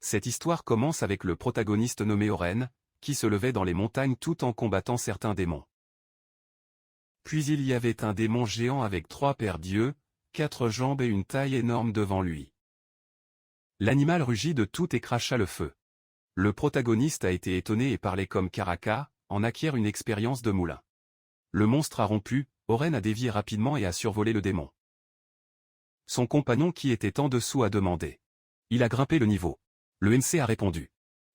Cette histoire commence avec le protagoniste nommé Oren, qui se levait dans les montagnes tout en combattant certains démons. Puis il y avait un démon géant avec 3 paires d'yeux, 4 jambes et une taille énorme devant lui. L'animal rugit de tout et cracha le feu. Le protagoniste a été étonné et parlait comme Karaka, en acquiert une expérience de moulin. Le monstre a rompu, Oren a dévié rapidement et a survolé le démon. Son compagnon qui était en dessous a demandé. Il a grimpé le niveau. Le MC a répondu.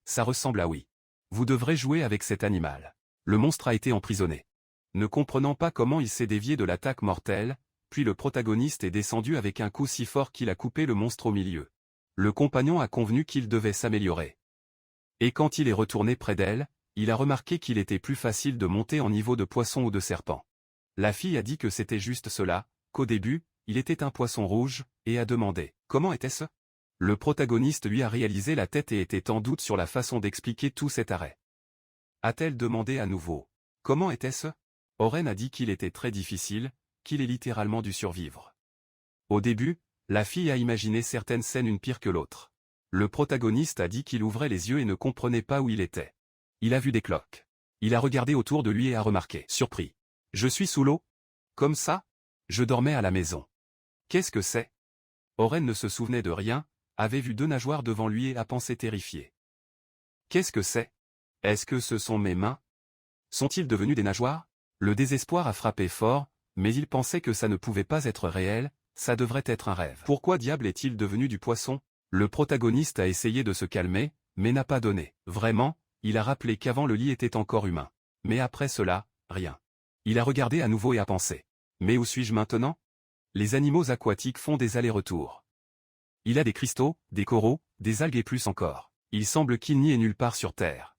Ça ressemble à oui. Vous devrez jouer avec cet animal. Le monstre a été emprisonné. Ne comprenant pas comment il s'est dévié de l'attaque mortelle, puis le protagoniste est descendu avec un coup si fort qu'il a coupé le monstre au milieu. Le compagnon a convenu qu'il devait s'améliorer. Et quand il est retourné près d'elle, il a remarqué qu'il était plus facile de monter en niveau de poisson ou de serpent. La fille a dit que c'était juste cela, qu'au début, il était un poisson rouge, et a demandé « Comment était-ce » Le protagoniste lui a réalisé la tête et était en doute sur la façon d'expliquer tout cet arrêt. A-t-elle demandé à nouveau « Comment était-ce » Oren a dit qu'il était très difficile, qu'il est littéralement dû survivre. Au début, la fille a imaginé certaines scènes une pire que l'autre. Le protagoniste a dit qu'il ouvrait les yeux et ne comprenait pas où il était. Il a vu des cloques. Il a regardé autour de lui et a remarqué, surpris. « Je suis sous l'eau ? Comme ça ? Je dormais à la maison. Qu'est-ce que c'est ?» Oren ne se souvenait de rien, avait vu 2 nageoires devant lui et a pensé terrifié. « Qu'est-ce que c'est ? Est-ce que ce sont mes mains ? Sont-ils devenus des nageoires ?» Le désespoir a frappé fort, mais il pensait que ça ne pouvait pas être réel, ça devrait être un rêve. Pourquoi diable est-il devenu du poisson ? Le protagoniste a essayé de se calmer, mais n'a pas donné. Vraiment, il a rappelé qu'avant le lit était encore humain. Mais après cela, rien. Il a regardé à nouveau et a pensé. Mais où suis-je maintenant ? Les animaux aquatiques font des allers-retours. Il a des cristaux, des coraux, des algues et plus encore. Il semble qu'il n'y ait nulle part sur Terre.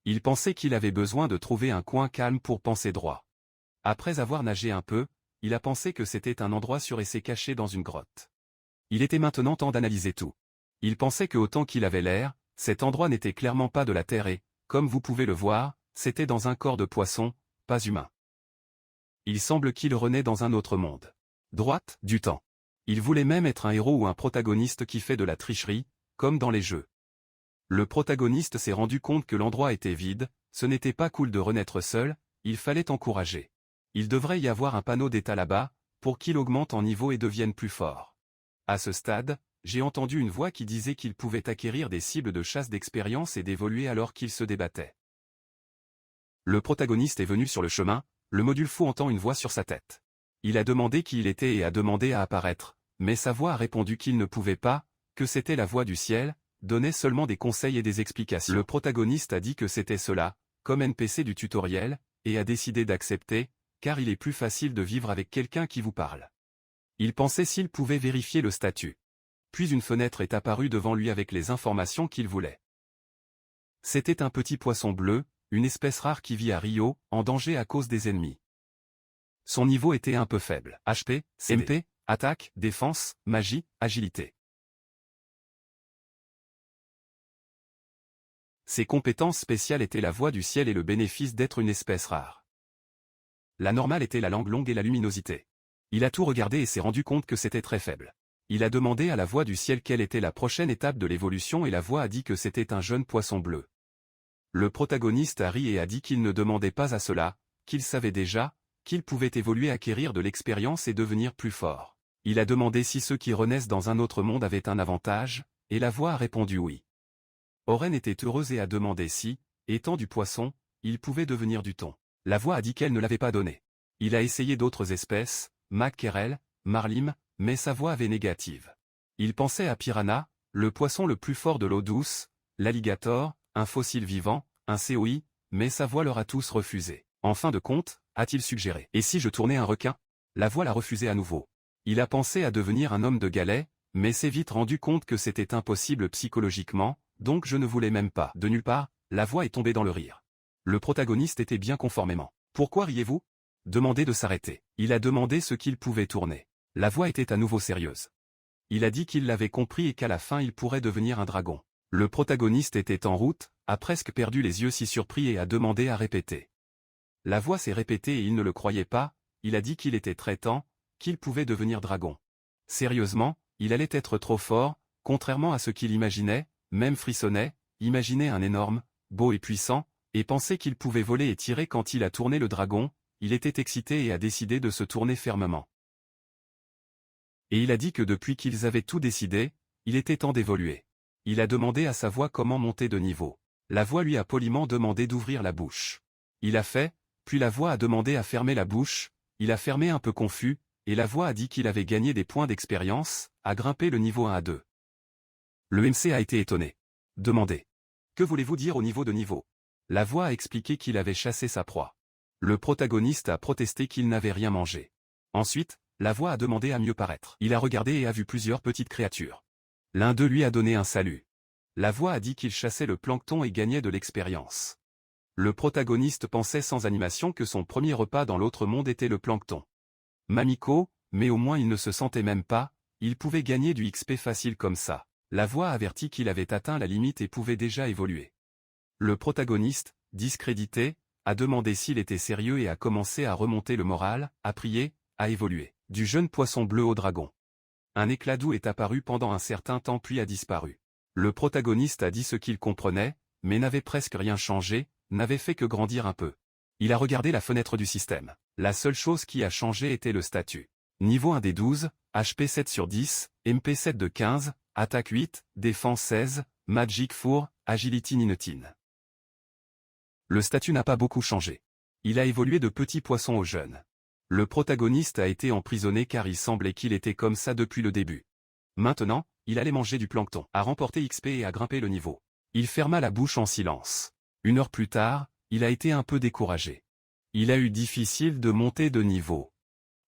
Il pensait qu'il avait besoin de trouver un coin calme pour penser droit. Après avoir nagé un peu, il a pensé que c'était un endroit sûr et s'est caché dans une grotte. Il était maintenant temps d'analyser tout. Il pensait que autant qu'il avait l'air, cet endroit n'était clairement pas de la Terre et, comme vous pouvez le voir, c'était dans un corps de poisson, pas humain. Il semble qu'il renaît dans un autre monde. Droite, du temps. Il voulait même être un héros ou un protagoniste qui fait de la tricherie, comme dans les jeux. Le protagoniste s'est rendu compte que l'endroit était vide, ce n'était pas cool de renaître seul, il fallait encourager. Il devrait y avoir un panneau d'état là-bas, pour qu'il augmente en niveau et devienne plus fort. À ce stade, j'ai entendu une voix qui disait qu'il pouvait acquérir des cibles de chasse d'expérience et d'évoluer alors qu'il se débattait. Le protagoniste est venu sur le chemin, le module fou entend une voix sur sa tête. Il a demandé qui il était et a demandé à apparaître, mais sa voix a répondu qu'il ne pouvait pas, que c'était la voix du ciel, donnait seulement des conseils et des explications. Le protagoniste a dit que c'était cela, comme NPC du tutoriel, et a décidé d'accepter, car il est plus facile de vivre avec quelqu'un qui vous parle. Il pensait s'il pouvait vérifier le statut. Puis une fenêtre est apparue devant lui avec les informations qu'il voulait. C'était un petit poisson bleu, une espèce rare qui vit à Rio, en danger à cause des ennemis. Son niveau était un peu faible. HP, CD. MP, attaque, défense, magie, agilité. Ses compétences spéciales étaient la voix du ciel et le bénéfice d'être une espèce rare. La normale était la langue longue et la luminosité. Il a tout regardé et s'est rendu compte que c'était très faible. Il a demandé à la voix du ciel quelle était la prochaine étape de l'évolution et la voix a dit que c'était un jeune poisson bleu. Le protagoniste a ri et a dit qu'il ne demandait pas à cela, qu'il savait déjà, qu'il pouvait évoluer, acquérir de l'expérience et devenir plus fort. Il a demandé si ceux qui renaissent dans un autre monde avaient un avantage, et la voix a répondu oui. Oren était heureuse et a demandé si, étant du poisson, il pouvait devenir du thon. La voix a dit qu'elle ne l'avait pas donné. Il a essayé d'autres espèces, mackerel, marlim, mais sa voix avait négative. Il pensait à piranha, le poisson le plus fort de l'eau douce, l'alligator, un fossile vivant, un COI, mais sa voix leur a tous refusé. En fin de compte, a-t-il suggéré. Et si je tournais un requin ? La voix l'a refusé à nouveau. Il a pensé à devenir un homme de galets, mais s'est vite rendu compte que c'était impossible psychologiquement, donc je ne voulais même pas. De nulle part, la voix est tombée dans le rire. Le protagoniste était bien conformément. Pourquoi riez-vous ? Demandez de s'arrêter. Il a demandé ce qu'il pouvait tourner. La voix était à nouveau sérieuse. Il a dit qu'il l'avait compris et qu'à la fin il pourrait devenir un dragon. Le protagoniste était en route, a presque perdu les yeux si surpris et a demandé à répéter. La voix s'est répétée et il ne le croyait pas, il a dit qu'il était très temps, qu'il pouvait devenir dragon. Sérieusement, il allait être trop fort, contrairement à ce qu'il imaginait, même frissonnait, imaginait un énorme, beau et puissant, et pensait qu'il pouvait voler et tirer quand il a tourné le dragon, il était excité et a décidé de se tourner fermement. Et il a dit que depuis qu'ils avaient tout décidé, il était temps d'évoluer. Il a demandé à sa voix comment monter de niveau. La voix lui a poliment demandé d'ouvrir la bouche. Il a fait, puis la voix a demandé à fermer la bouche, il a fermé un peu confus, et la voix a dit qu'il avait gagné des points d'expérience, a grimpé le niveau 1 à 2. Le MC a été étonné. Demandé. Que voulez-vous dire au niveau de niveau? La voix a expliqué qu'il avait chassé sa proie. Le protagoniste a protesté qu'il n'avait rien mangé. Ensuite, la voix a demandé à mieux paraître. Il a regardé et a vu plusieurs petites créatures. L'un d'eux lui a donné un salut. La voix a dit qu'il chassait le plancton et gagnait de l'expérience. Le protagoniste pensait sans animation que son premier repas dans l'autre monde était le plancton. Mamiko, mais au moins il ne se sentait même pas, il pouvait gagner du XP facile comme ça. La voix avertit qu'il avait atteint la limite et pouvait déjà évoluer. Le protagoniste, discrédité, a demandé s'il était sérieux et a commencé à remonter le moral, a prié, a évolué. Du jeune poisson bleu au dragon. Un éclat doux est apparu pendant un certain temps puis a disparu. Le protagoniste a dit ce qu'il comprenait, mais n'avait presque rien changé, n'avait fait que grandir un peu. Il a regardé la fenêtre du système. La seule chose qui a changé était le statut. Niveau 1 des 12, HP 7 sur 10, MP 7 de 15, Attaque 8, Défense 16, Magic 4, Agility 19. Le statut n'a pas beaucoup changé. Il a évolué de petit poisson au jeune. Le protagoniste a été emprisonné car il semblait qu'il était comme ça depuis le début. Maintenant, il allait manger du plancton, a remporté XP et a grimpé le niveau. Il ferma la bouche en silence. 1 heure plus tard, il a été un peu découragé. Il a eu difficile de monter de niveau.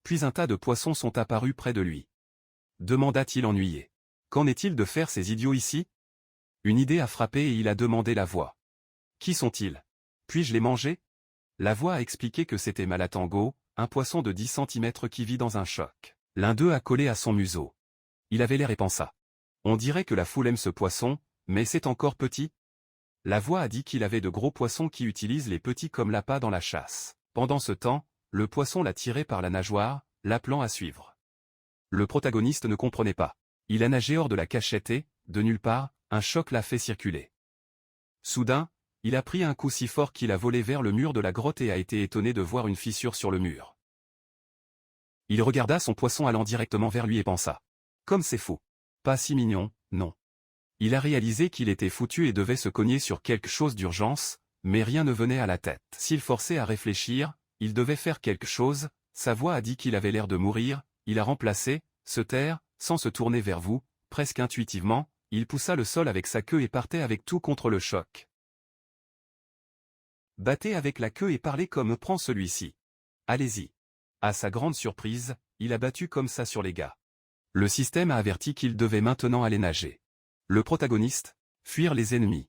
Puis un tas de poissons sont apparus près de lui. Demanda-t-il ennuyé. Qu'en est-il de faire ces idiots ici? Une idée a frappé et il a demandé la voix. Qui sont-ils? Puis-je les manger? La voix a expliqué que c'était Malatango, un poisson de 10 cm qui vit dans un choc. L'un d'eux a collé à son museau. Il avait l'air et pensa. On dirait que la foule aime ce poisson, mais c'est encore petit. La voix a dit qu'il avait de gros poissons qui utilisent les petits comme l'appât dans la chasse. Pendant ce temps, le poisson l'a tiré par la nageoire, l'appelant à suivre. Le protagoniste ne comprenait pas. Il a nagé hors de la cachette et, de nulle part, un choc l'a fait circuler. Soudain, il a pris un coup si fort qu'il a volé vers le mur de la grotte et a été étonné de voir une fissure sur le mur. Il regarda son poisson allant directement vers lui et pensa. Comme c'est fou. Pas si mignon, non. Il a réalisé qu'il était foutu et devait se cogner sur quelque chose d'urgence, mais rien ne venait à la tête. S'il forçait à réfléchir, il devait faire quelque chose, sa voix a dit qu'il avait l'air de mourir, il a remplacé, se taire, sans se tourner vers vous, presque intuitivement, il poussa le sol avec sa queue et partait avec tout contre le choc. Battez avec la queue et parlez comme prend celui-ci. Allez-y. À sa grande surprise, il a battu comme ça sur les gars. Le système a averti qu'il devait maintenant aller nager. Le protagoniste, fuir les ennemis.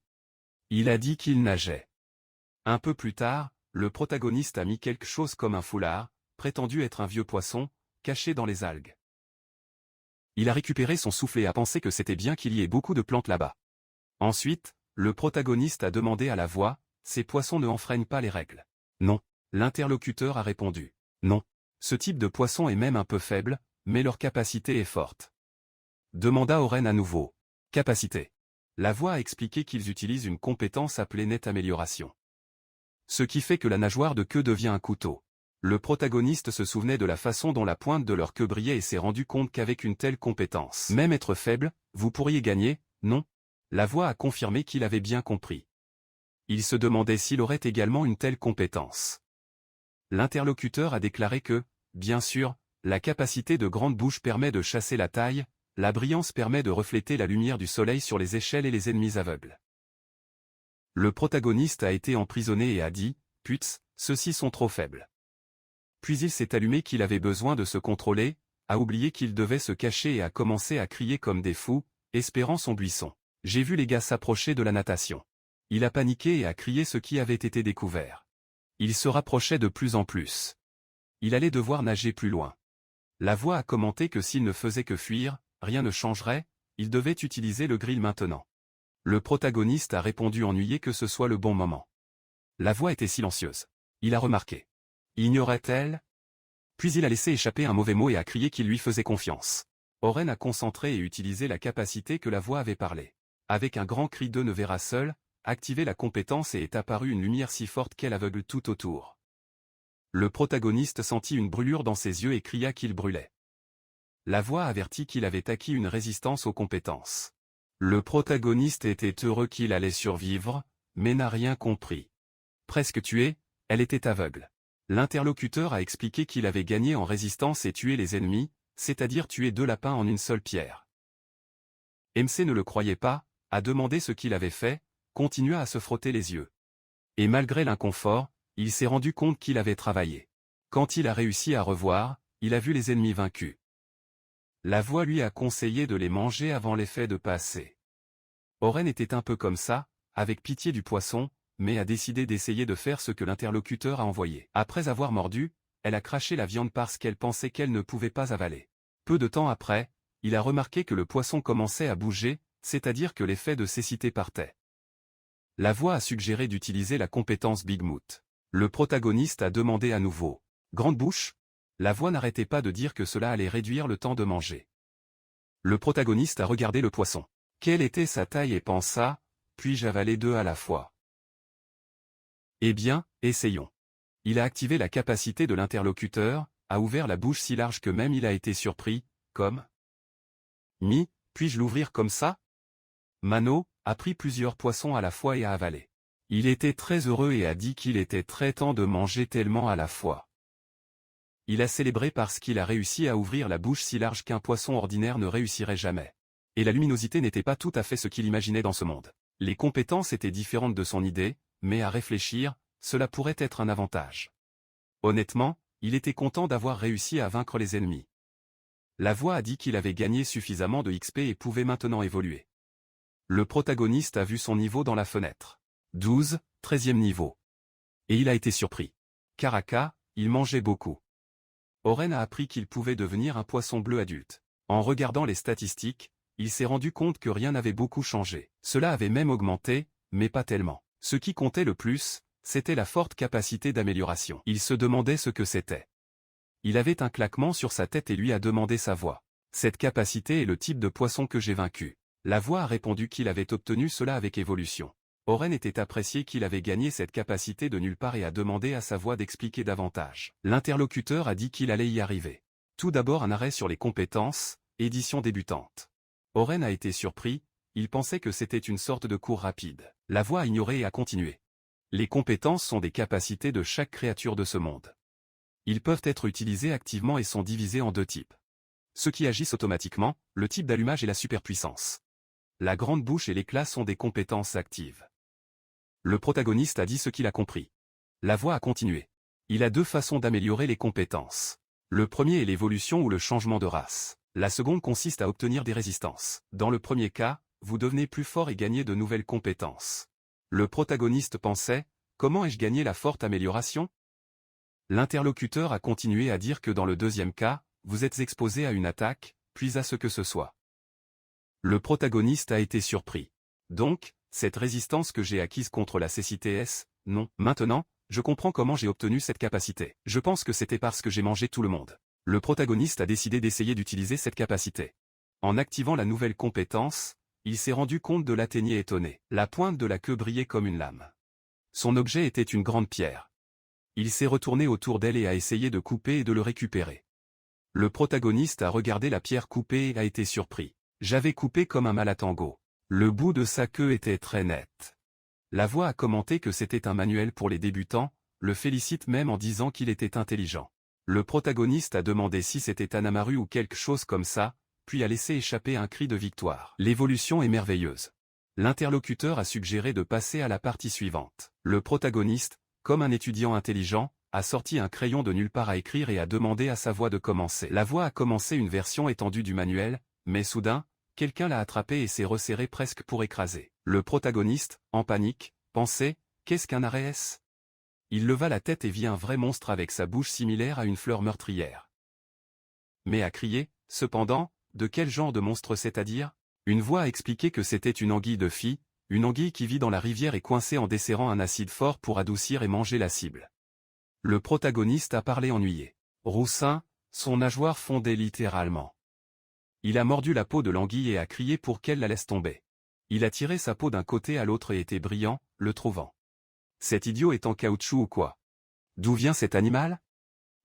Il a dit qu'il nageait. Un peu plus tard, le protagoniste a mis quelque chose comme un foulard, prétendu être un vieux poisson, caché dans les algues. Il a récupéré son souffle et a pensé que c'était bien qu'il y ait beaucoup de plantes là-bas. Ensuite, le protagoniste a demandé à la voix, ces poissons ne enfreignent pas les règles. Non. L'interlocuteur a répondu. Non. Ce type de poisson est même un peu faible, mais leur capacité est forte. Demanda Oren à nouveau. Capacité. La voix a expliqué qu'ils utilisent une compétence appelée Net Amélioration. Ce qui fait que la nageoire de queue devient un couteau. Le protagoniste se souvenait de la façon dont la pointe de leur queue brillait et s'est rendu compte qu'avec une telle compétence, même être faible, vous pourriez gagner, non? La voix a confirmé qu'il avait bien compris. Il se demandait s'il aurait également une telle compétence. L'interlocuteur a déclaré que, bien sûr, la capacité de grande bouche permet de chasser la taille, la brillance permet de refléter la lumière du soleil sur les échelles et les ennemis aveugles. Le protagoniste a été emprisonné et a dit, « Putz, ceux-ci sont trop faibles. » Puis il s'est allumé qu'il avait besoin de se contrôler, a oublié qu'il devait se cacher et a commencé à crier comme des fous, espérant son buisson. J'ai vu les gars s'approcher de la natation. Il a paniqué et a crié ce qui avait été découvert. Il se rapprochait de plus en plus. Il allait devoir nager plus loin. La voix a commenté que s'il ne faisait que fuir, rien ne changerait, il devait utiliser le grill maintenant. Le protagoniste a répondu ennuyé que ce soit le bon moment. La voix était silencieuse. Il a remarqué. Ignorait-elle? Puis il a laissé échapper un mauvais mot et a crié qu'il lui faisait confiance. Oren a concentré et utilisé la capacité que la voix avait parlé. Avec un grand cri ne verra seul, activé la compétence et est apparue une lumière si forte qu'elle aveugle tout autour. Le protagoniste sentit une brûlure dans ses yeux et cria qu'il brûlait. La voix avertit qu'il avait acquis une résistance aux compétences. Le protagoniste était heureux qu'il allait survivre, mais n'a rien compris. Presque tué, elle était aveugle. L'interlocuteur a expliqué qu'il avait gagné en résistance et tué les ennemis, c'est-à-dire tué 2 lapins en une seule pierre. MC ne le croyait pas, a demandé ce qu'il avait fait, continua à se frotter les yeux. Et malgré l'inconfort, il s'est rendu compte qu'il avait travaillé. Quand il a réussi à revoir, il a vu les ennemis vaincus. La voix lui a conseillé de les manger avant l'effet de passer. Oren était un peu comme ça, avec pitié du poisson, mais a décidé d'essayer de faire ce que l'interlocuteur a envoyé. Après avoir mordu, elle a craché la viande parce qu'elle pensait qu'elle ne pouvait pas avaler. Peu de temps après, il a remarqué que le poisson commençait à bouger, c'est-à-dire que l'effet de cécité partait. La voix a suggéré d'utiliser la compétence Big Mouth. Le protagoniste a demandé à nouveau. Grande bouche? La voix n'arrêtait pas de dire que cela allait réduire le temps de manger. Le protagoniste a regardé le poisson. Quelle était sa taille et pensa, puis-je avaler 2 à la fois? Eh bien, essayons. Il a activé la capacité de l'interlocuteur, a ouvert la bouche si large que même il a été surpris, comme puis-je l'ouvrir comme ça? Mano a pris plusieurs poissons à la fois et a avalé. Il était très heureux et a dit qu'il était très temps de manger tellement à la fois. Il a célébré parce qu'il a réussi à ouvrir la bouche si large qu'un poisson ordinaire ne réussirait jamais. Et la luminosité n'était pas tout à fait ce qu'il imaginait dans ce monde. Les compétences étaient différentes de son idée, mais à réfléchir, cela pourrait être un avantage. Honnêtement, il était content d'avoir réussi à vaincre les ennemis. La voix a dit qu'il avait gagné suffisamment de XP et pouvait maintenant évoluer. Le protagoniste a vu son niveau dans la fenêtre. 12, 13e niveau. Et il a été surpris. Karaka, il mangeait beaucoup. Oren a appris qu'il pouvait devenir un poisson bleu adulte. En regardant les statistiques, il s'est rendu compte que rien n'avait beaucoup changé. Cela avait même augmenté, mais pas tellement. Ce qui comptait le plus, c'était la forte capacité d'amélioration. Il se demandait ce que c'était. Il avait un claquement sur sa tête et lui a demandé sa voix. Cette capacité est le type de poisson que j'ai vaincu. La voix a répondu qu'il avait obtenu cela avec évolution. Oren était apprécié qu'il avait gagné cette capacité de nulle part et a demandé à sa voix d'expliquer davantage. L'interlocuteur a dit qu'il allait y arriver. Tout d'abord un arrêt sur les compétences, édition débutante. Oren a été surpris, il pensait que c'était une sorte de cours rapide. La voix a ignoré et a continué. Les compétences sont des capacités de chaque créature de ce monde. Ils peuvent être utilisés activement et sont divisés en 2 types. Ceux qui agissent automatiquement, le type d'allumage et la superpuissance. La grande bouche et l'éclat sont des compétences actives. Le protagoniste a dit ce qu'il a compris. La voix a continué. Il a 2 façons d'améliorer les compétences. Le premier est l'évolution ou le changement de race. La seconde consiste à obtenir des résistances. Dans le premier cas, vous devenez plus fort et gagnez de nouvelles compétences. Le protagoniste pensait, comment ai-je gagné la forte amélioration? L'interlocuteur a continué à dire que dans le deuxième cas, vous êtes exposé à une attaque, puis à ce que ce soit. Le protagoniste a été surpris. Donc, cette résistance que j'ai acquise contre la cécité est, non. Maintenant, je comprends comment j'ai obtenu cette capacité. Je pense que c'était parce que j'ai mangé tout le monde. Le protagoniste a décidé d'essayer d'utiliser cette capacité. En activant la nouvelle compétence, il s'est rendu compte de l'atteignée étonné. La pointe de la queue brillait comme une lame. Son objet était une grande pierre. Il s'est retourné autour d'elle et a essayé de couper et de le récupérer. Le protagoniste a regardé la pierre coupée et a été surpris. J'avais coupé comme un malatango. Le bout de sa queue était très net. La voix a commenté que c'était un manuel pour les débutants, le félicite même en disant qu'il était intelligent. Le protagoniste a demandé si c'était Anamaru ou quelque chose comme ça, puis a laissé échapper un cri de victoire. L'évolution est merveilleuse. L'interlocuteur a suggéré de passer à la partie suivante. Le protagoniste, comme un étudiant intelligent, a sorti un crayon de nulle part à écrire et a demandé à sa voix de commencer. La voix a commencé une version étendue du manuel, mais soudain, quelqu'un l'a attrapé et s'est resserré presque pour écraser. Le protagoniste, en panique, pensait, qu'est-ce qu'un arrêt est-ce? Il leva la tête et vit un vrai monstre avec sa bouche similaire à une fleur meurtrière. Mais a crié, cependant, de quel genre de monstre c'est-à-dire? Une voix a expliqué que c'était une anguille de fille, une anguille qui vit dans la rivière et coincée en desserrant un acide fort pour adoucir et manger la cible. Le protagoniste a parlé ennuyé. Roussin, son nageoire fondait littéralement. Il a mordu la peau de l'anguille et a crié pour qu'elle la laisse tomber. Il a tiré sa peau d'un côté à l'autre et était brillant, le trouvant. Cet idiot est en caoutchouc ou quoi? D'où vient cet animal?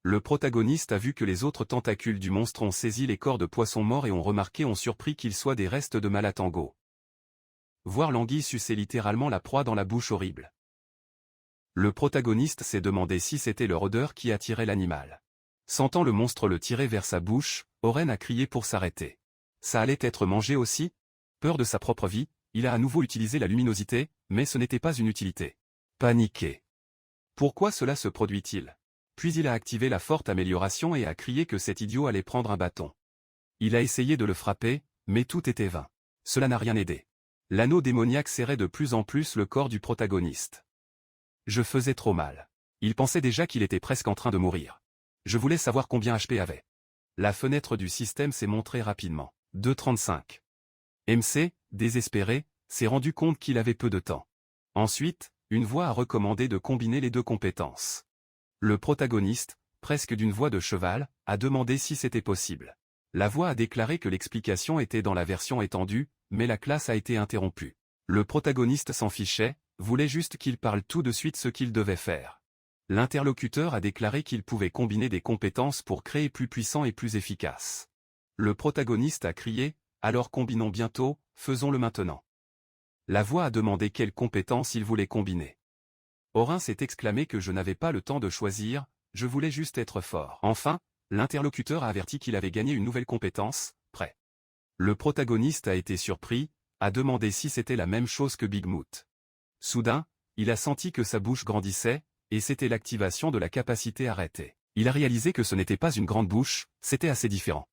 Le protagoniste a vu que les autres tentacules du monstre ont saisi les corps de poissons morts et ont surpris qu'ils soient des restes de Malatango. Voir l'anguille sucer littéralement la proie dans la bouche horrible. Le protagoniste s'est demandé si c'était leur odeur qui attirait l'animal. Sentant le monstre le tirer vers sa bouche, Oren a crié pour s'arrêter. Ça allait être mangé aussi? Peur de sa propre vie, il a à nouveau utilisé la luminosité, mais ce n'était pas une utilité. Paniqué. Pourquoi cela se produit-il? Puis il a activé la forte amélioration et a crié que cet idiot allait prendre un bâton. Il a essayé de le frapper, mais tout était vain. Cela n'a rien aidé. L'anneau démoniaque serrait de plus en plus le corps du protagoniste. Je faisais trop mal. Il pensait déjà qu'il était presque en train de mourir. Je voulais savoir combien HP avait. La fenêtre du système s'est montrée rapidement. 2,35. MC, désespéré, s'est rendu compte qu'il avait peu de temps. Ensuite, une voix a recommandé de combiner les deux compétences. Le protagoniste, presque d'une voix de cheval, a demandé si c'était possible. La voix a déclaré que l'explication était dans la version étendue, mais la classe a été interrompue. Le protagoniste s'en fichait, voulait juste qu'il parle tout de suite ce qu'il devait faire. L'interlocuteur a déclaré qu'il pouvait combiner des compétences pour créer plus puissant et plus efficace. Le protagoniste a crié, « Alors combinons bientôt, faisons-le maintenant ». La voix a demandé quelles compétences il voulait combiner. Orin s'est exclamé que je n'avais pas le temps de choisir, je voulais juste être fort. Enfin, l'interlocuteur a averti qu'il avait gagné une nouvelle compétence, prêt. Le protagoniste a été surpris, a demandé si c'était la même chose que Bigmoot. Soudain, il a senti que sa bouche grandissait, et c'était l'activation de la capacité arrêtée. Il a réalisé que ce n'était pas une grande bouche, c'était assez différent.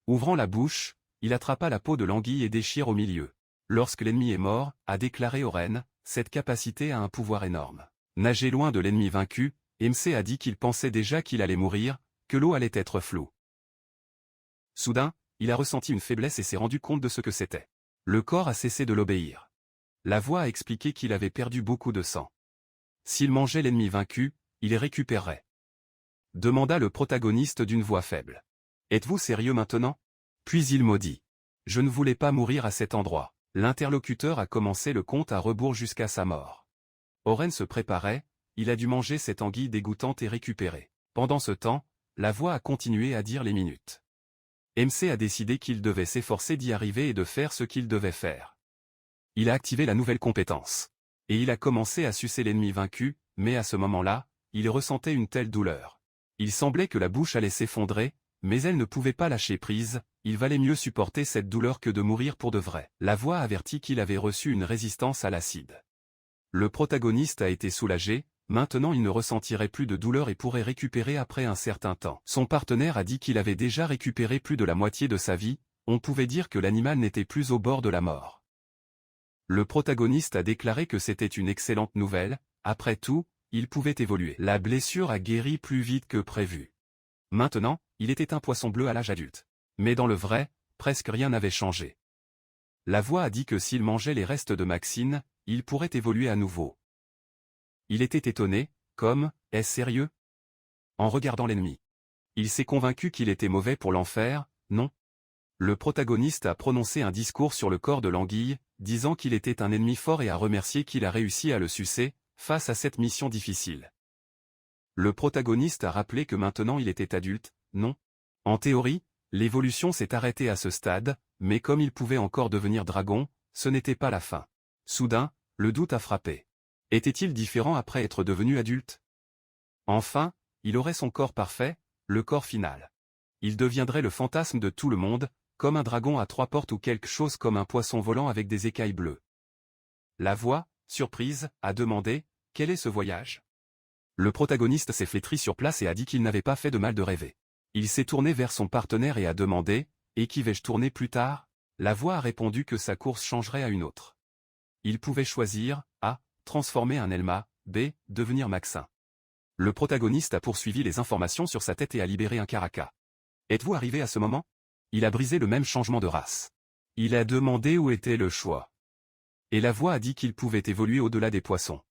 Ouvrant la bouche, il attrapa la peau de l'anguille et déchire au milieu. Lorsque l'ennemi est mort, a déclaré Oren, cette capacité a un pouvoir énorme. Nager loin de l'ennemi vaincu, MC a dit qu'il pensait déjà qu'il allait mourir, que l'eau allait être floue. Soudain, il a ressenti une faiblesse et s'est rendu compte de ce que c'était. Le corps a cessé de l'obéir. La voix a expliqué qu'il avait perdu beaucoup de sang. S'il mangeait l'ennemi vaincu, il récupérerait. Demanda le protagoniste d'une voix faible. Êtes-vous sérieux maintenant? Puis il maudit. Je ne voulais pas mourir à cet endroit. L'interlocuteur a commencé le compte à rebours jusqu'à sa mort. Oren se préparait, il a dû manger cette anguille dégoûtante et récupérer. Pendant ce temps, la voix a continué à dire les minutes. MC a décidé qu'il devait s'efforcer d'y arriver et de faire ce qu'il devait faire. Il a activé la nouvelle compétence. Et il a commencé à sucer l'ennemi vaincu, mais à ce moment-là, il ressentait une telle douleur. Il semblait que la bouche allait s'effondrer, mais elle ne pouvait pas lâcher prise, il valait mieux supporter cette douleur que de mourir pour de vrai. La voix avertit qu'il avait reçu une résistance à l'acide. Le protagoniste a été soulagé, maintenant il ne ressentirait plus de douleur et pourrait récupérer après un certain temps. Son partenaire a dit qu'il avait déjà récupéré plus de la moitié de sa vie, on pouvait dire que l'animal n'était plus au bord de la mort. Le protagoniste a déclaré que c'était une excellente nouvelle, après tout, il pouvait évoluer. La blessure a guéri plus vite que prévu. Maintenant, il était un poisson bleu à l'âge adulte. Mais dans le vrai, presque rien n'avait changé. La voix a dit que s'il mangeait les restes de Maxine, il pourrait évoluer à nouveau. Il était étonné, comme, est-ce sérieux? En regardant l'ennemi. Il s'est convaincu qu'il était mauvais pour l'en faire, non? Le protagoniste a prononcé un discours sur le corps de l'anguille, disant qu'il était un ennemi fort et a remercié qu'il a réussi à le sucer, face à cette mission difficile. Le protagoniste a rappelé que maintenant il était adulte, non? En théorie, l'évolution s'est arrêtée à ce stade, mais comme il pouvait encore devenir dragon, ce n'était pas la fin. Soudain, le doute a frappé. Était-il différent après être devenu adulte? Enfin, il aurait son corps parfait, le corps final. Il deviendrait le fantasme de tout le monde, comme un dragon à 3 portes ou quelque chose comme un poisson volant avec des écailles bleues. La voix, surprise, a demandé, « Quel est ce voyage ?» Le protagoniste s'est flétri sur place et a dit qu'il n'avait pas fait de mal de rêver. Il s'est tourné vers son partenaire et a demandé, « Et qui vais-je tourner plus tard ?» La voix a répondu que sa course changerait à une autre. Il pouvait choisir, A. Transformer un Elma, B. Devenir Maxin. Le protagoniste a poursuivi les informations sur sa tête et a libéré un Caraca. Êtes-vous arrivé à ce moment? Il a brisé le même changement de race. Il a demandé où était le choix. Et la voix a dit qu'il pouvait évoluer au-delà des poissons.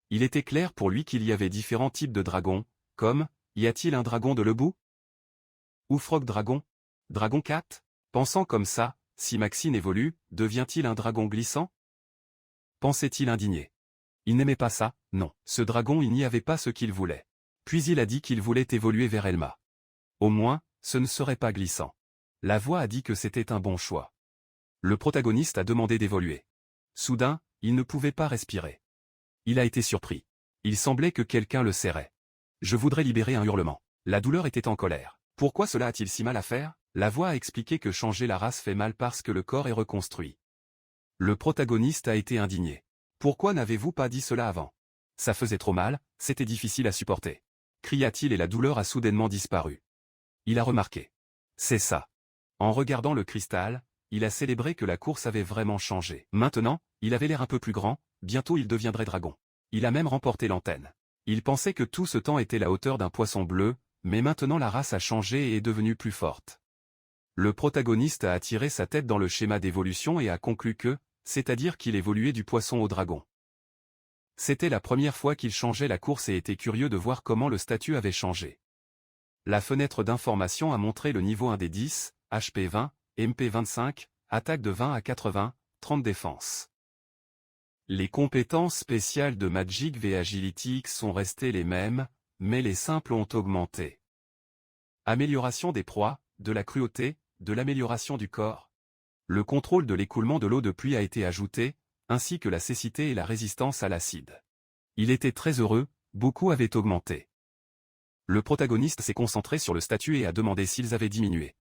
Il était clair pour lui qu'il y avait différents types de dragons, comme, y a-t-il un dragon de l'Ebou? Ou Frog Dragon? Dragon 4? Pensant comme ça, si Maxine évolue, devient-il un dragon glissant? pensait-il indigné. Il n'aimait pas ça, non. Ce dragon, il n'y avait pas ce qu'il voulait. Puis il a dit qu'il voulait évoluer vers Elma. Au moins, ce ne serait pas glissant. La voix a dit que c'était un bon choix. Le protagoniste a demandé d'évoluer. Soudain, il ne pouvait pas respirer. Il a été surpris. Il semblait que quelqu'un le serrait. Je voudrais libérer un hurlement. La douleur était en colère. Pourquoi cela a-t-il si mal à faire? La voix a expliqué que changer la race fait mal parce que le corps est reconstruit. Le protagoniste a été indigné. Pourquoi n'avez-vous pas dit cela avant? Ça faisait trop mal, c'était difficile à supporter. Cria-t-il et la douleur a soudainement disparu. Il a remarqué. C'est ça. En regardant le cristal, il a célébré que la course avait vraiment changé. Maintenant, il avait l'air un peu plus grand, bientôt il deviendrait dragon. Il a même remporté l'antenne. Il pensait que tout ce temps était la hauteur d'un poisson bleu, mais maintenant la race a changé et est devenue plus forte. Le protagoniste a attiré sa tête dans le schéma d'évolution et a conclu que, c'est-à-dire qu'il évoluait du poisson au dragon. C'était la première fois qu'il changeait la course et était curieux de voir comment le statut avait changé. La fenêtre d'information a montré le niveau 1 des 10, HP 20, MP 25, attaque de 20 à 80, 30 défense. Les compétences spéciales de Magic V Agility X sont restées les mêmes, mais les simples ont augmenté. Amélioration des proies, de la cruauté, de l'amélioration du corps. Le contrôle de l'écoulement de l'eau de pluie a été ajouté, ainsi que la cécité et la résistance à l'acide. Il était très heureux, beaucoup avaient augmenté. Le protagoniste s'est concentré sur le statut et a demandé s'ils avaient diminué.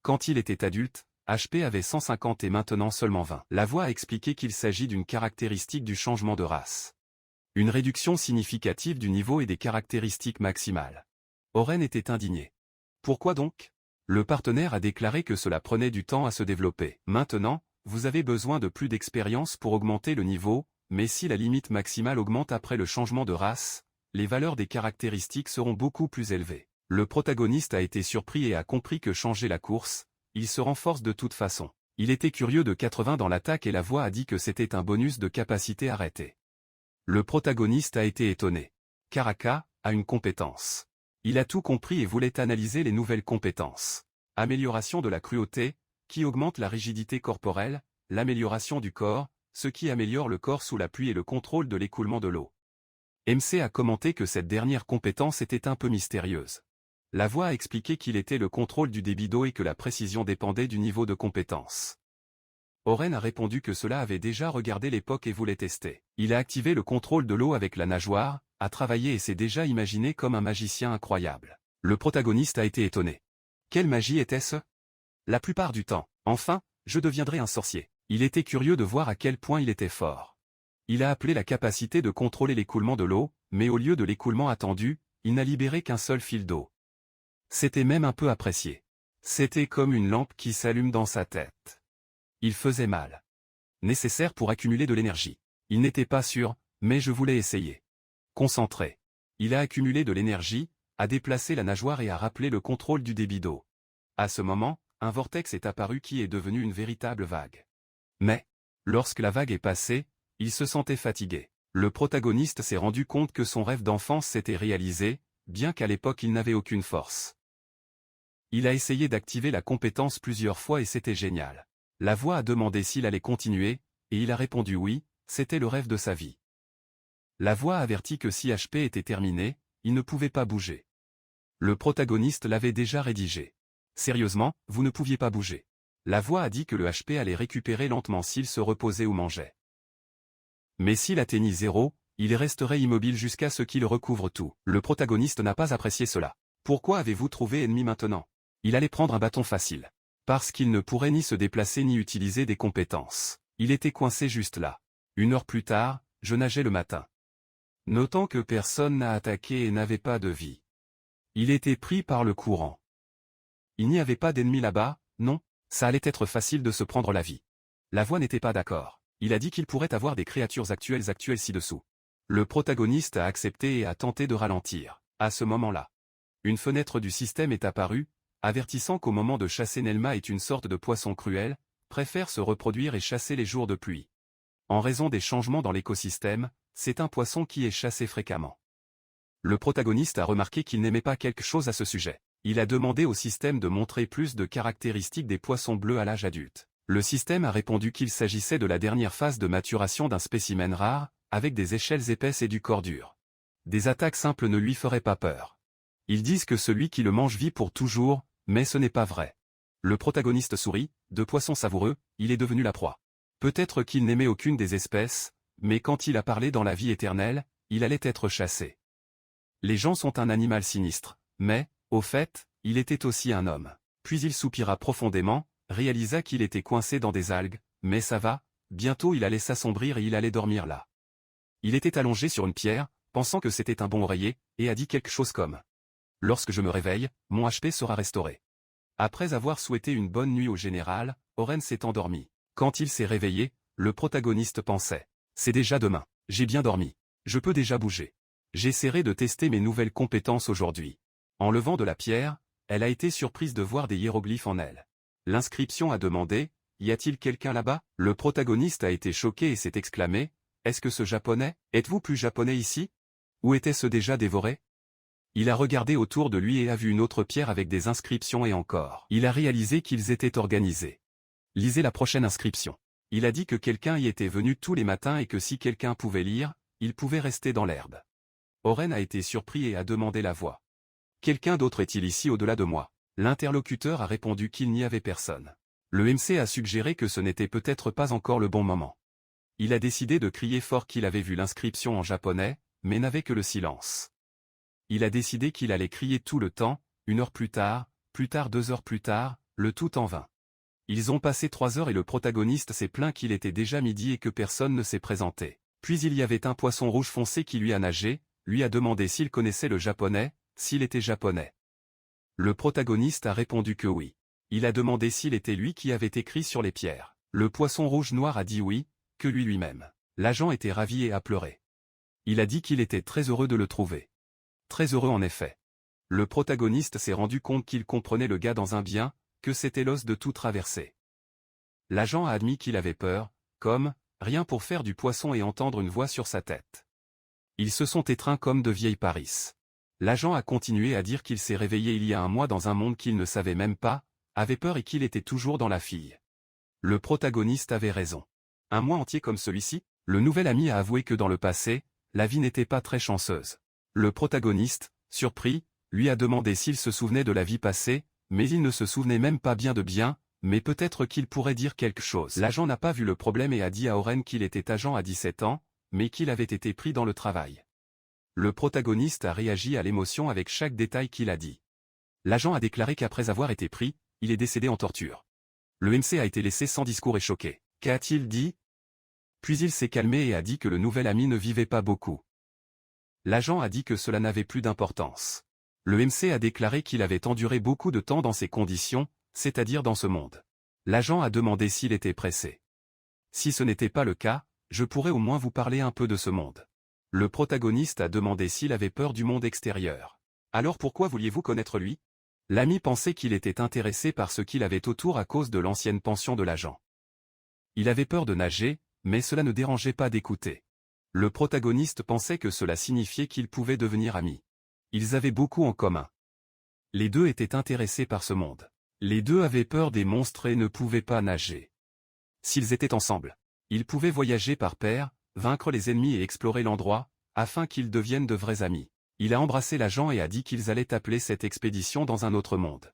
Quand il était adulte, HP avait 150 et maintenant seulement 20. La voix a expliqué qu'il s'agit d'une caractéristique du changement de race. Une réduction significative du niveau et des caractéristiques maximales. Oren était indigné. Pourquoi donc? Le partenaire a déclaré que cela prenait du temps à se développer. Maintenant, vous avez besoin de plus d'expérience pour augmenter le niveau, mais si la limite maximale augmente après le changement de race, les valeurs des caractéristiques seront beaucoup plus élevées. Le protagoniste a été surpris et a compris que changer la course, il se renforce de toute façon. Il était curieux de 80 dans l'attaque et la voix a dit que c'était un bonus de capacité arrêtée. Le protagoniste a été étonné. Karaka a une compétence. Il a tout compris et voulait analyser les nouvelles compétences. Amélioration de la cruauté, qui augmente la rigidité corporelle, l'amélioration du corps, ce qui améliore le corps sous la pluie et le contrôle de l'écoulement de l'eau. MC a commenté que cette dernière compétence était un peu mystérieuse. La voix a expliqué qu'il était le contrôle du débit d'eau et que la précision dépendait du niveau de compétence. Oren a répondu que cela avait déjà regardé l'époque et voulait tester. Il a activé le contrôle de l'eau avec la nageoire, a travaillé et s'est déjà imaginé comme un magicien incroyable. Le protagoniste a été étonné. Quelle magie était-ce? La plupart du temps, enfin, je deviendrai un sorcier. Il était curieux de voir à quel point il était fort. Il a appelé la capacité de contrôler l'écoulement de l'eau, mais au lieu de l'écoulement attendu, il n'a libéré qu'un seul fil d'eau. C'était même un peu apprécié. C'était comme une lampe qui s'allume dans sa tête. Il faisait mal. Nécessaire pour accumuler de l'énergie. Il n'était pas sûr, mais je voulais essayer. Concentré. Il a accumulé de l'énergie, a déplacé la nageoire et a rappelé le contrôle du débit d'eau. À ce moment, un vortex est apparu qui est devenu une véritable vague. Mais, lorsque la vague est passée, il se sentait fatigué. Le protagoniste s'est rendu compte que son rêve d'enfance s'était réalisé, bien qu'à l'époque il n'avait aucune force. Il a essayé d'activer la compétence plusieurs fois et c'était génial. La voix a demandé s'il allait continuer, et il a répondu oui, c'était le rêve de sa vie. La voix a averti que si HP était terminé, il ne pouvait pas bouger. Le protagoniste l'avait déjà rédigé. Sérieusement, vous ne pouviez pas bouger. La voix a dit que le HP allait récupérer lentement s'il se reposait ou mangeait. Mais s'il atteignit 0, il resterait immobile jusqu'à ce qu'il recouvre tout. Le protagoniste n'a pas apprécié cela. Pourquoi avez-vous trouvé ennemi maintenant? Il allait prendre un bâton facile. Parce qu'il ne pourrait ni se déplacer ni utiliser des compétences. Il était coincé juste là. 1 heure plus tard, je nageais le matin. Notant que personne n'a attaqué et n'avait pas de vie. Il était pris par le courant. Il n'y avait pas d'ennemis là-bas, non, ça allait être facile de se prendre la vie. La voix n'était pas d'accord. Il a dit qu'il pourrait avoir des créatures actuelles ci-dessous. Le protagoniste a accepté et a tenté de ralentir. À ce moment-là, une fenêtre du système est apparue, avertissant qu'au moment de chasser Nelma est une sorte de poisson cruel, préfère se reproduire et chasser les jours de pluie. En raison des changements dans l'écosystème, c'est un poisson qui est chassé fréquemment. Le protagoniste a remarqué qu'il n'aimait pas quelque chose à ce sujet. Il a demandé au système de montrer plus de caractéristiques des poissons bleus à l'âge adulte. Le système a répondu qu'il s'agissait de la dernière phase de maturation d'un spécimen rare, avec des échelles épaisses et du corps dur. Des attaques simples ne lui feraient pas peur. Ils disent que celui qui le mange vit pour toujours, mais ce n'est pas vrai. Le protagoniste sourit, de poisson savoureux, il est devenu la proie. Peut-être qu'il n'aimait aucune des espèces, mais quand il a parlé dans la vie éternelle, il allait être chassé. Les gens sont un animal sinistre, mais, au fait, il était aussi un homme. Puis il soupira profondément, réalisa qu'il était coincé dans des algues, mais ça va, bientôt il allait s'assombrir et il allait dormir là. Il était allongé sur une pierre, pensant que c'était un bon oreiller, et a dit quelque chose comme « Lorsque je me réveille, mon HP sera restauré ». Après avoir souhaité une bonne nuit au général, Oren s'est endormi. Quand il s'est réveillé, le protagoniste pensait « C'est déjà demain, j'ai bien dormi, je peux déjà bouger. J'essaierai de tester mes nouvelles compétences aujourd'hui ». En levant de la pierre, elle a été surprise de voir des hiéroglyphes en elle. L'inscription a demandé « Y a-t-il quelqu'un là-bas » Le protagoniste a été choqué et s'est exclamé « Est-ce que ce japonais, êtes-vous plus japonais ici? Ou était-ce déjà dévoré ?» Il a regardé autour de lui et a vu une autre pierre avec des inscriptions et encore. Il a réalisé qu'ils étaient organisés. Lisez la prochaine inscription. Il a dit que quelqu'un y était venu tous les matins et que si quelqu'un pouvait lire, il pouvait rester dans l'herbe. Oren a été surpris et a demandé la voix. Quelqu'un d'autre est-il ici au-delà de moi? L'interlocuteur a répondu qu'il n'y avait personne. Le MC a suggéré que ce n'était peut-être pas encore le bon moment. Il a décidé de crier fort qu'il avait vu l'inscription en japonais, mais n'avait que le silence. Il a décidé qu'il allait crier tout le temps, 1 heure plus tard, 2 heures plus tard, le tout en vain. Ils ont passé 3 heures et le protagoniste s'est plaint qu'il était déjà midi et que personne ne s'est présenté. Puis il y avait un poisson rouge foncé qui lui a nagé, lui a demandé s'il connaissait le japonais, s'il était japonais. Le protagoniste a répondu que oui. Il a demandé s'il était lui qui avait écrit sur les pierres. Le poisson rouge noir a dit oui, que lui-même. L'agent était ravi et a pleuré. Il a dit qu'il était très heureux de le trouver. Très heureux en effet. Le protagoniste s'est rendu compte qu'il comprenait le gars dans un bien, que c'était l'os de tout traverser. L'agent a admis qu'il avait peur, comme, rien pour faire du poisson et entendre une voix sur sa tête. Ils se sont étreints comme de vieilles Paris. L'agent a continué à dire qu'il s'est réveillé il y a un mois dans un monde qu'il ne savait même pas, avait peur et qu'il était toujours dans la fille. Le protagoniste avait raison. Un mois entier comme celui-ci, le nouvel ami a avoué que dans le passé, la vie n'était pas très chanceuse. Le protagoniste, surpris, lui a demandé s'il se souvenait de la vie passée, mais il ne se souvenait même pas bien de bien, mais peut-être qu'il pourrait dire quelque chose. L'agent n'a pas vu le problème et a dit à Oren qu'il était agent à 17 ans, mais qu'il avait été pris dans le travail. Le protagoniste a réagi à l'émotion avec chaque détail qu'il a dit. L'agent a déclaré qu'après avoir été pris, il est décédé en torture. Le MC a été laissé sans discours et choqué. Qu'a-t-il dit? Puis il s'est calmé et a dit que le nouvel ami ne vivait pas beaucoup. L'agent a dit que cela n'avait plus d'importance. Le MC a déclaré qu'il avait enduré beaucoup de temps dans ces conditions, c'est-à-dire dans ce monde. L'agent a demandé s'il était pressé. Si ce n'était pas le cas, je pourrais au moins vous parler un peu de ce monde. Le protagoniste a demandé s'il avait peur du monde extérieur. Alors pourquoi vouliez-vous connaître lui? L'ami pensait qu'il était intéressé par ce qu'il avait autour à cause de l'ancienne pension de l'agent. Il avait peur de nager, mais cela ne dérangeait pas d'écouter. Le protagoniste pensait que cela signifiait qu'ils pouvaient devenir amis. Ils avaient beaucoup en commun. Les deux étaient intéressés par ce monde. Les deux avaient peur des monstres et ne pouvaient pas nager. S'ils étaient ensemble, ils pouvaient voyager par paire, vaincre les ennemis et explorer l'endroit, afin qu'ils deviennent de vrais amis. Il a embrassé l'agent et a dit qu'ils allaient appeler cette expédition dans un autre monde.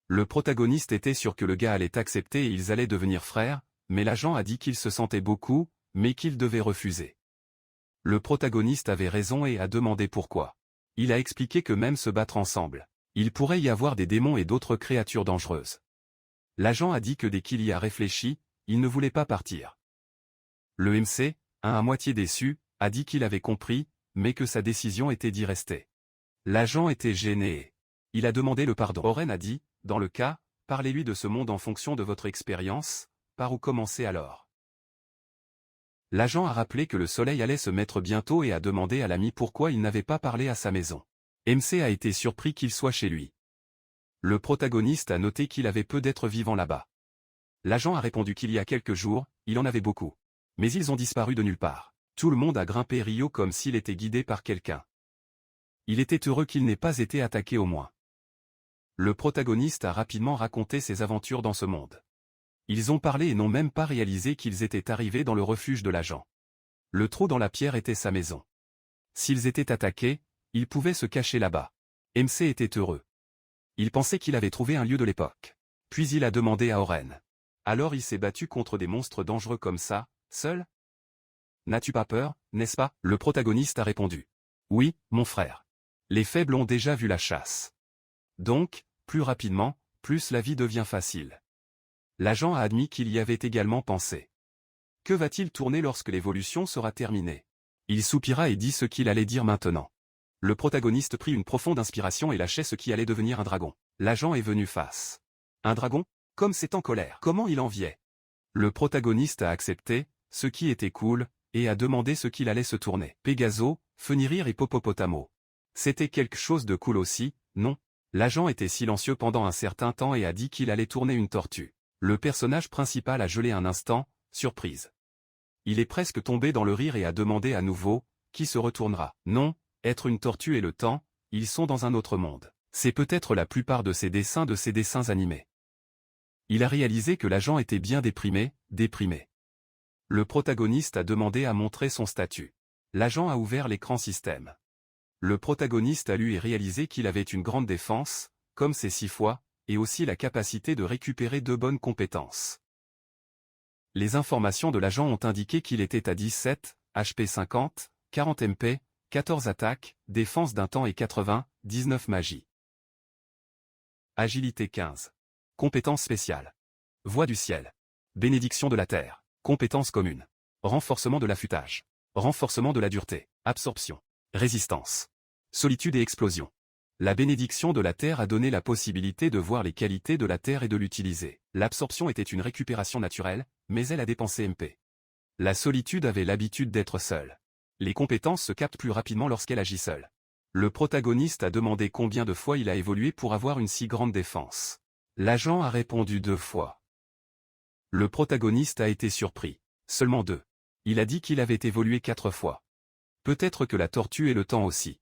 Le protagoniste était sûr que le gars allait accepter et ils allaient devenir frères, mais l'agent a dit qu'il se sentait beaucoup, mais qu'il devait refuser. Le protagoniste avait raison et a demandé pourquoi. Il a expliqué que même se battre ensemble, il pourrait y avoir des démons et d'autres créatures dangereuses. L'agent a dit que dès qu'il y a réfléchi, il ne voulait pas partir. Le MC, à moitié déçu, a dit qu'il avait compris, mais que sa décision était d'y rester. L'agent était gêné. Il a demandé le pardon. Oren a dit, dans le cas, parlez-lui de ce monde en fonction de votre expérience, par où commencer alors. L'agent a rappelé que le soleil allait se mettre bientôt et a demandé à l'ami pourquoi il n'avait pas parlé à sa maison. MC a été surpris qu'il soit chez lui. Le protagoniste a noté qu'il avait peu d'êtres vivants là-bas. L'agent a répondu qu'il y a quelques jours, il en avait beaucoup. Mais ils ont disparu de nulle part. Tout le monde a grimpé Rio comme s'il était guidé par quelqu'un. Il était heureux qu'il n'ait pas été attaqué au moins. Le protagoniste a rapidement raconté ses aventures dans ce monde. Ils ont parlé et n'ont même pas réalisé qu'ils étaient arrivés dans le refuge de l'agent. Le trou dans la pierre était sa maison. S'ils étaient attaqués, ils pouvaient se cacher là-bas. MC était heureux. Il pensait qu'il avait trouvé un lieu de l'époque. Puis il a demandé à Oren. Alors il s'est battu contre des monstres dangereux comme ça, seul? N'as-tu pas peur, n'est-ce pas? Le protagoniste a répondu. Oui, mon frère. Les faibles ont déjà vu la chasse. Donc, plus rapidement, plus la vie devient facile. L'agent a admis qu'il y avait également pensé. Que va-t-il tourner lorsque l'évolution sera terminée? Il soupira et dit ce qu'il allait dire maintenant. Le protagoniste prit une profonde inspiration et lâchait ce qui allait devenir un dragon. L'agent est venu face. Un dragon? Comme c'est en colère. Comment il enviait? Le protagoniste a accepté, ce qui était cool, et a demandé ce qu'il allait se tourner. Pégaso, Fenrir et Popopotamo. C'était quelque chose de cool aussi, non? L'agent était silencieux pendant un certain temps et a dit qu'il allait tourner une tortue. Le personnage principal a gelé un instant, surprise. Il est presque tombé dans le rire et a demandé à nouveau, qui se retournera? Non, être une tortue et le temps, ils sont dans un autre monde. C'est peut-être la plupart de ces dessins animés. Il a réalisé que l'agent était bien déprimé. Le protagoniste a demandé à montrer son statut. L'agent a ouvert l'écran système. Le protagoniste a lu et réalisé qu'il avait une grande défense, comme ses 6 fois, et aussi la capacité de récupérer 2 bonnes compétences. Les informations de l'agent ont indiqué qu'il était à 17, HP 50, 40 MP, 14 attaques, défense d'un temps et 80, 19 magie. Agilité 15. Compétence spéciale. Voix du ciel. Bénédiction de la terre. Compétence commune. Renforcement de l'affûtage. Renforcement de la dureté. Absorption. Résistance. Solitude et explosion. La bénédiction de la terre a donné la possibilité de voir les qualités de la terre et de l'utiliser. L'absorption était une récupération naturelle, mais elle a dépensé MP. La solitude avait l'habitude d'être seule. Les compétences se captent plus rapidement lorsqu'elle agit seule. Le protagoniste a demandé combien de fois il a évolué pour avoir une si grande défense. L'agent a répondu 2 fois. Le protagoniste a été surpris. Seulement 2. Il a dit qu'il avait évolué 4 fois. Peut-être que la tortue et le temps aussi.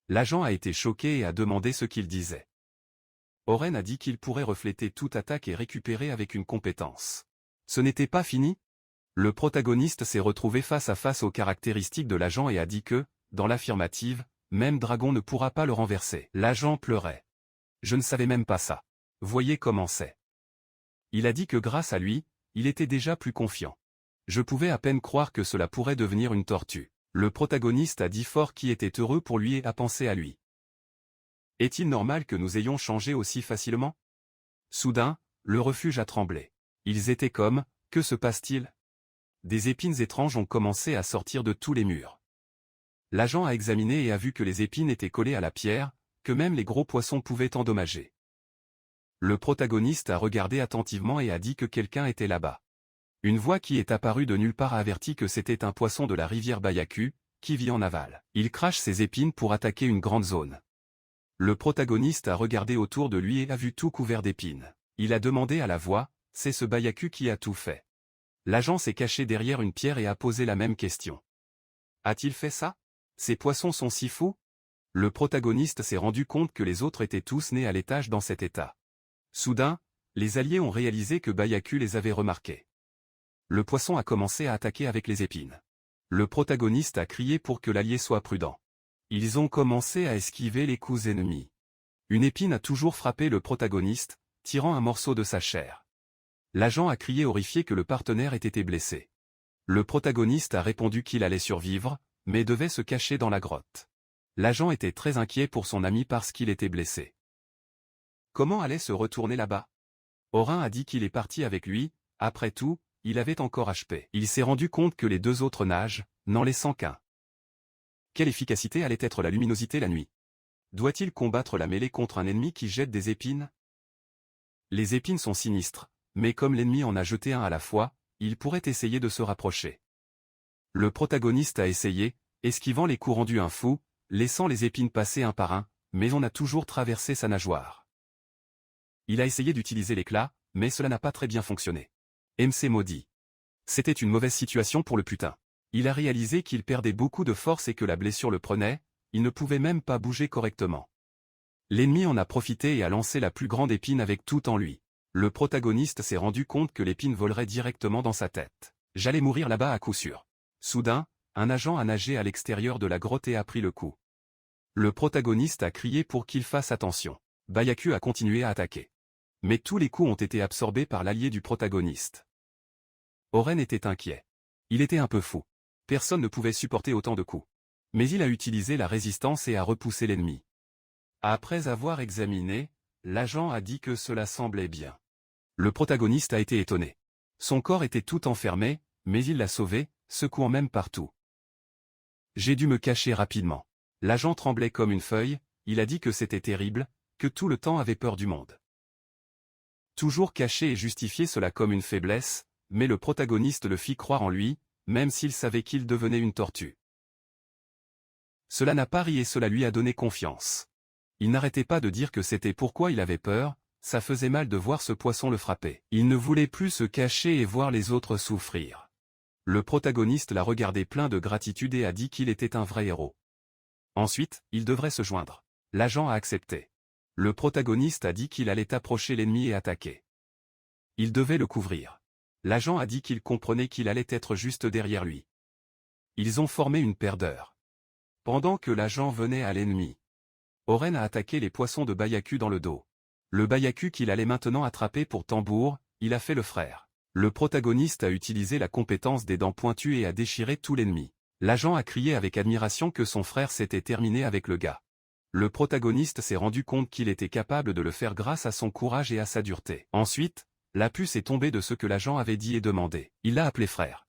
L'agent a été choqué et a demandé ce qu'il disait. Oren a dit qu'il pourrait refléter toute attaque et récupérer avec une compétence. Ce n'était pas fini? Le protagoniste s'est retrouvé face à face aux caractéristiques de l'agent et a dit que, dans l'affirmative, même Dragon ne pourra pas le renverser. L'agent pleurait. Je ne savais même pas ça. Voyez comment c'est. Il a dit que grâce à lui, il était déjà plus confiant. Je pouvais à peine croire que cela pourrait devenir une tortue. Le protagoniste a dit fort qui était heureux pour lui et a pensé à lui. Est-il normal que nous ayons changé aussi facilement? Soudain, le refuge a tremblé. Ils étaient comme, que se passe-t-il? Des épines étranges ont commencé à sortir de tous les murs. L'agent a examiné et a vu que les épines étaient collées à la pierre, que même les gros poissons pouvaient endommager. Le protagoniste a regardé attentivement et a dit que quelqu'un était là-bas. Une voix qui est apparue de nulle part a averti que c'était un poisson de la rivière Bayaku, qui vit en aval. Il crache ses épines pour attaquer une grande zone. Le protagoniste a regardé autour de lui et a vu tout couvert d'épines. Il a demandé à la voix, c'est ce Bayaku qui a tout fait. L'agent s'est caché derrière une pierre et a posé la même question. A-t-il fait ça? Ces poissons sont si fous? Le protagoniste s'est rendu compte que les autres étaient tous nés à l'étage dans cet état. Soudain, les alliés ont réalisé que Bayaku les avait remarqués. Le poisson a commencé à attaquer avec les épines. Le protagoniste a crié pour que l'allié soit prudent. Ils ont commencé à esquiver les coups ennemis. Une épine a toujours frappé le protagoniste, tirant un morceau de sa chair. L'agent a crié horrifié que le partenaire ait été blessé. Le protagoniste a répondu qu'il allait survivre, mais devait se cacher dans la grotte. L'agent était très inquiet pour son ami parce qu'il était blessé. Comment allait se retourner là-bas? Orin a dit qu'il est parti avec lui, après tout, il avait encore HP. Il s'est rendu compte que les 2 autres nagent, n'en laissant qu'un. Quelle efficacité allait être la luminosité la nuit? Doit-il combattre la mêlée contre un ennemi qui jette des épines? Les épines sont sinistres, mais comme l'ennemi en a jeté un à la fois, il pourrait essayer de se rapprocher. Le protagoniste a essayé, esquivant les coups rendus un fou, laissant les épines passer un par un, mais on a toujours traversé sa nageoire. Il a essayé d'utiliser l'éclat, mais cela n'a pas très bien fonctionné. MC maudit. C'était une mauvaise situation pour le putain. Il a réalisé qu'il perdait beaucoup de force et que la blessure le prenait, il ne pouvait même pas bouger correctement. L'ennemi en a profité et a lancé la plus grande épine avec tout en lui. Le protagoniste s'est rendu compte que l'épine volerait directement dans sa tête. J'allais mourir là-bas à coup sûr. Soudain, un agent a nagé à l'extérieur de la grotte et a pris le coup. Le protagoniste a crié pour qu'il fasse attention. Byaku a continué à attaquer. Mais tous les coups ont été absorbés par l'allié du protagoniste. Oren était inquiet. Il était un peu fou. Personne ne pouvait supporter autant de coups. Mais il a utilisé la résistance et a repoussé l'ennemi. Après avoir examiné, l'agent a dit que cela semblait bien. Le protagoniste a été étonné. Son corps était tout enfermé, mais il l'a sauvé, secouant même partout. J'ai dû me cacher rapidement. L'agent tremblait comme une feuille, il a dit que c'était terrible, que tout le temps avait peur du monde. Toujours cacher et justifier cela comme une faiblesse, mais le protagoniste le fit croire en lui, même s'il savait qu'il devenait une tortue. Cela n'a pas ri et cela lui a donné confiance. Il n'arrêtait pas de dire que c'était pourquoi il avait peur, ça faisait mal de voir ce poisson le frapper. Il ne voulait plus se cacher et voir les autres souffrir. Le protagoniste l'a regardé plein de gratitude et a dit qu'il était un vrai héros. Ensuite, il devrait se joindre. L'agent a accepté. Le protagoniste a dit qu'il allait approcher l'ennemi et attaquer. Il devait le couvrir. L'agent a dit qu'il comprenait qu'il allait être juste derrière lui. Ils ont formé une paire d'heures. Pendant que l'agent venait à l'ennemi, Oren a attaqué les poissons de Byaku dans le dos. Le Byaku qu'il allait maintenant attraper pour tambour, il a fait le frère. Le protagoniste a utilisé la compétence des dents pointues et a déchiré tout l'ennemi. L'agent a crié avec admiration que son frère s'était terminé avec le gars. Le protagoniste s'est rendu compte qu'il était capable de le faire grâce à son courage et à sa dureté. Ensuite, la puce est tombée de ce que l'agent avait dit et demandé. Il l'a appelé frère.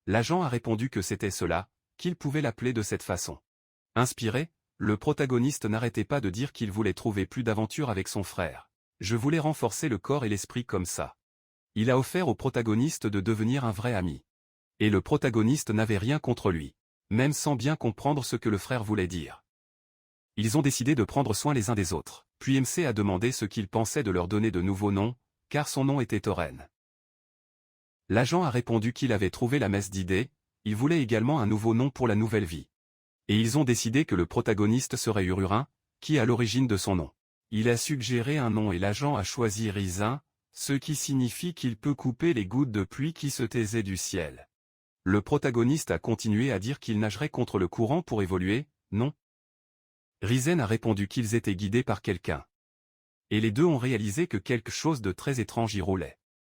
L'agent a répondu que c'était cela, qu'il pouvait l'appeler de cette façon. Inspiré, le protagoniste n'arrêtait pas de dire qu'il voulait trouver plus d'aventure avec son frère. Je voulais renforcer le corps et l'esprit comme ça. Il a offert au protagoniste de devenir un vrai ami. Et le protagoniste n'avait rien contre lui, même sans bien comprendre ce que le frère voulait dire. Ils ont décidé de prendre soin les uns des autres. Puis MC a demandé ce qu'il pensait de leur donner de nouveaux noms, car son nom était Oren. L'agent a répondu qu'il avait trouvé la messe d'idées, il voulait également un nouveau nom pour la nouvelle vie. Et ils ont décidé que le protagoniste serait Ururin, qui est à l'origine de son nom. Il a suggéré un nom et l'agent a choisi Rizin, ce qui signifie qu'il peut couper les gouttes de pluie qui se taisaient du ciel. Le protagoniste a continué à dire qu'il nagerait contre le courant pour évoluer, non? Risen a répondu qu'ils étaient guidés par quelqu'un. Et les deux ont réalisé que quelque chose de très étrange y roulait.